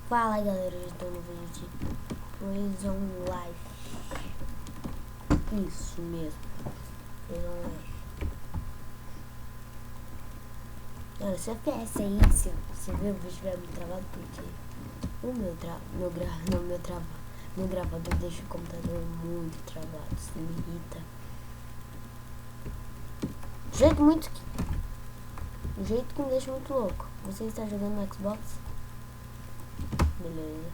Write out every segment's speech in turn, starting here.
Fala galera, eu estou no vídeo de Prison Life. Isso mesmo, Prison Life. Galera, se FPS aí, se você ver o vídeo estiver muito travado, porque o meu gravador deixa o computador muito travado, isso me irrita. Do jeito que me deixa muito louco. Você está jogando no Xbox? Beleza.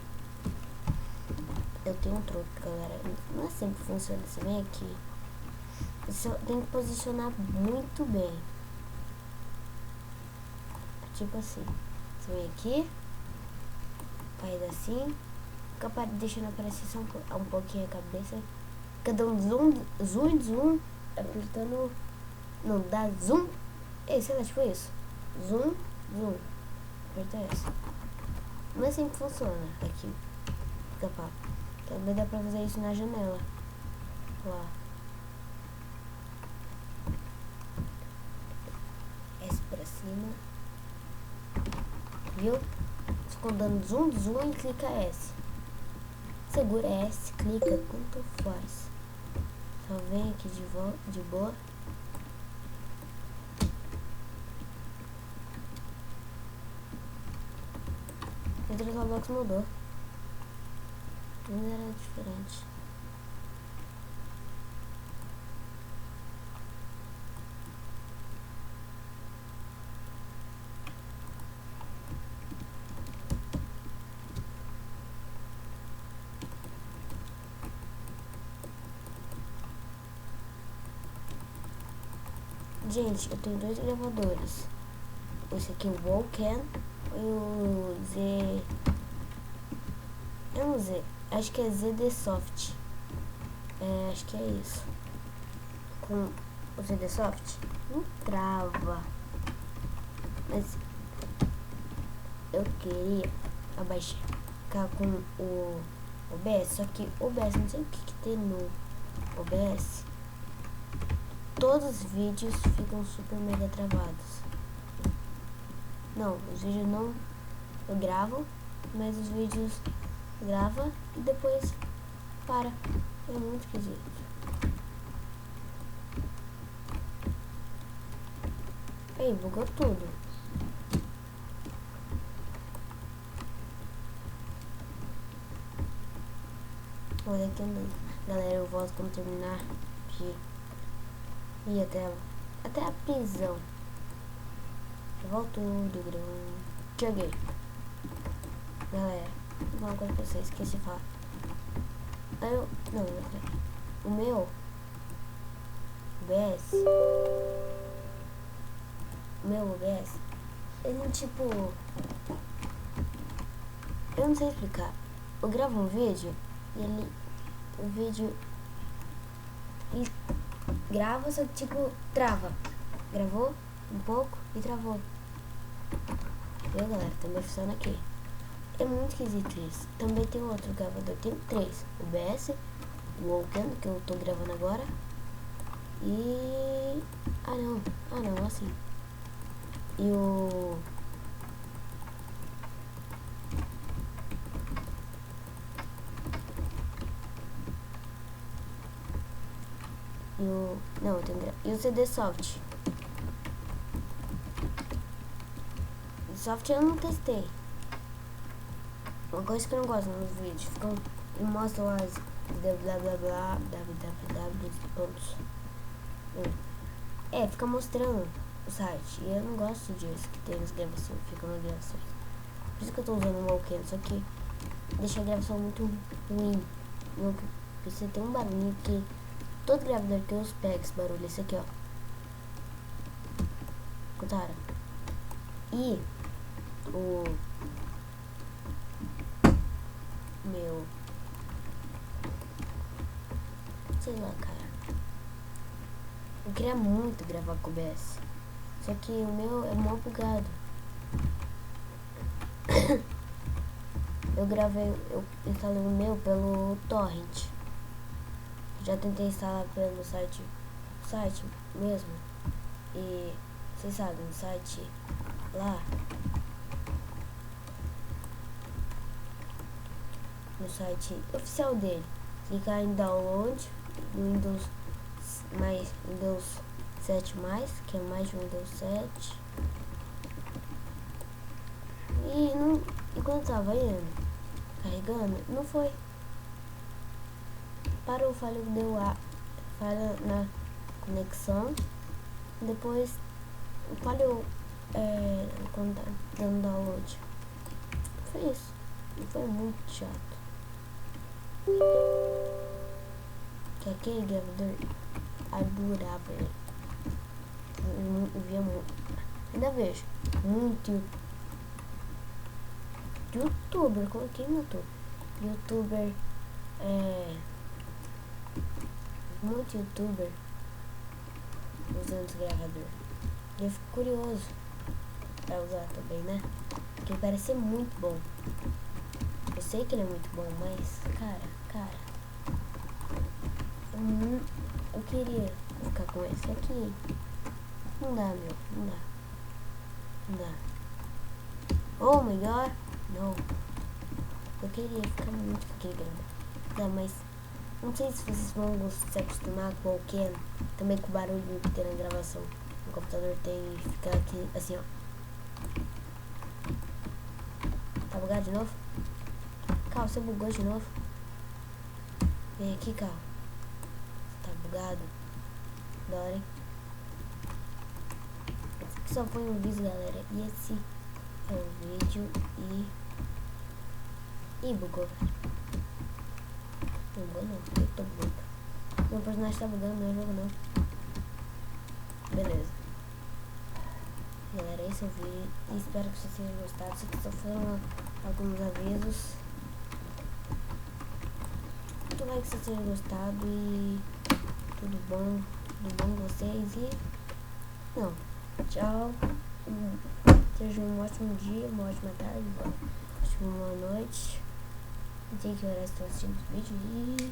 Eu tenho um truque, galera. Não é sempre funciona. Você vem aqui. Você tem que posicionar muito bem. Tipo assim. Você vem aqui. Faz assim. Fica deixando aparecer só um pouquinho a cabeça. Fica dando zoom. Apertando. Não, dá zoom. Sei lá, tipo isso. Zoom. Aperta essa. Não é assim que funciona aqui. Fica pá. Também dá pra fazer isso na janela. Lá. S pra cima. Viu? Ficou dando zoom e clica S. Segura S, clica, tanto faz. Só vem aqui de volta, de boa. O Roblox mudou. Tudo era diferente. Gente, eu tenho dois gravadores. Esse aqui é o Vulcan e o Z... Eu não sei, acho que é ZD Soft. Acho que é isso. Com o ZD Soft não trava. Mas eu queria ficar com o OBS, só que o OBS, não sei o que tem no OBS. Todos os vídeos ficam super mega travados. Não, os vídeos não eu gravo, mas os vídeos grava e depois para. É muito esquisito. Aí, bugou tudo. Olha aqui andando. Galera, eu volto quando terminar de ir até a prisão. Eu volto tudo, grão. Cheguei. Galera, vou falar uma coisa pra vocês, esqueci de falar. O meu OBS. O meu OBS, ele tipo... Eu não sei explicar. Eu gravo um vídeo e o vídeo ele grava, só que tipo trava. Gravou um pouco e travou. Viu, galera? Também funciona aqui. É muito esquisito isso. Também tem outro gravador. Tem três. O OBS, o Vulcan, que eu tô gravando agora. E... Ah não, assim. E o... Não, eu tenho... E o CD Soft. O Soft eu não testei. Uma coisa que eu não gosto nos vídeos. E mostra lá as fica mostrando o site. E eu não gosto disso que tem nas gravações. Fica nas gravações. Por isso que eu tô usando o Vulcan. Só que deixa a gravação muito ruim. Você tem um barulho que... Todo gravador que eu uso pega esse barulho. Esse aqui, ó. Escutaram? E o meu... Sei lá, cara. Eu queria muito gravar com o OBS. Só que o meu é mó bugado. Eu instalei o meu pelo torrent. Já tentei instalar pelo site mesmo. E vocês sabem, o site lá no site oficial dele. Clicar em download no Windows 7 que é mais de Windows 7. E quando tava indo, carregando, não foi. Parou, falhou, deu falha na conexão. Depois falhou quando tá dando download. Foi isso. Foi muito chato. Que aquele gravador adorava ele. Eu via muito. Ainda vejo muito youtuber, coloquei no YouTube. Youtuber, muito youtuber usando esse gravador. E eu fico curioso pra usar também, né? Porque ele parece ser muito bom. Eu sei que ele é muito bom, mas, cara, eu queria ficar com esse aqui. Não dá, meu, não dá. Oh my god, não. Eu queria ficar muito com aquele gravador. Não, mas não sei se vocês vão se acostumar com o Ken, também com o barulho que tem na gravação. O computador tem e fica aqui assim, ó. Tá bugado de novo? Carl, você bugou de novo? Vem aqui, Carl. Tá bugado? Da hora, hein? Esse aqui só põe um vídeo, galera. E esse é um vídeo e bugou. Não bugou não, eu tô bugando. Meu personagem tá bugando, não é jogo não. Beleza. Galera, esse é o vídeo. Espero que vocês tenham gostado. Isso aqui só foram alguns avisos. Muito like se vocês tenham gostado e tudo bom com vocês e não, tchau. Seja um ótimo dia, uma ótima tarde, uma ótima noite. Não sei que horas estão assistindo os vídeos e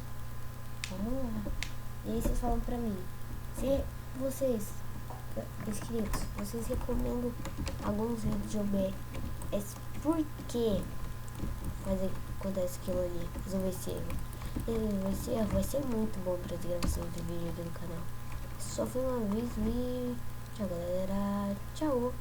vamos lá. E aí vocês falam pra mim, se vocês inscritos, vocês recomendam alguns vídeos de OBS, por que acontece aquilo ali, resolver esse erro. Vai ser muito bom para as gravações de vídeo aqui no canal. Só foi um aviso e tchau, galera, tchau.